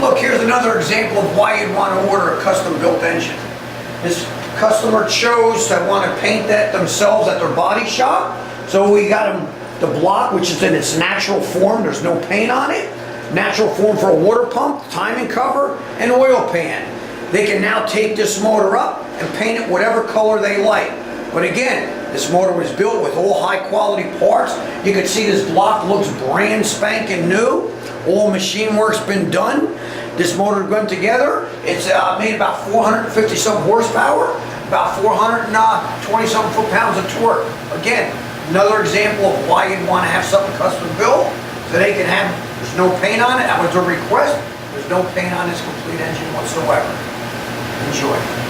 look, here's another example of why you'd want to order a custom-built engine. This customer chose to want to paint that themselves at their body shop. So we got them the block, which is in its natural form. There's no paint on it. Natural form for a water pump, timing cover, and oil pan. They can now take this motor up and paint it whatever color they like. But again, this motor was built with all high quality parts. You can see this block looks brand spanking new. All machine work's been done. This motor went together. It's made about 450 some horsepower, about 420 some foot-pounds of torque. Again, another example of why you'd want to have something custom built, so they can have, there's no paint on it. That was their request. There's no paint on this complete engine whatsoever. Enjoy.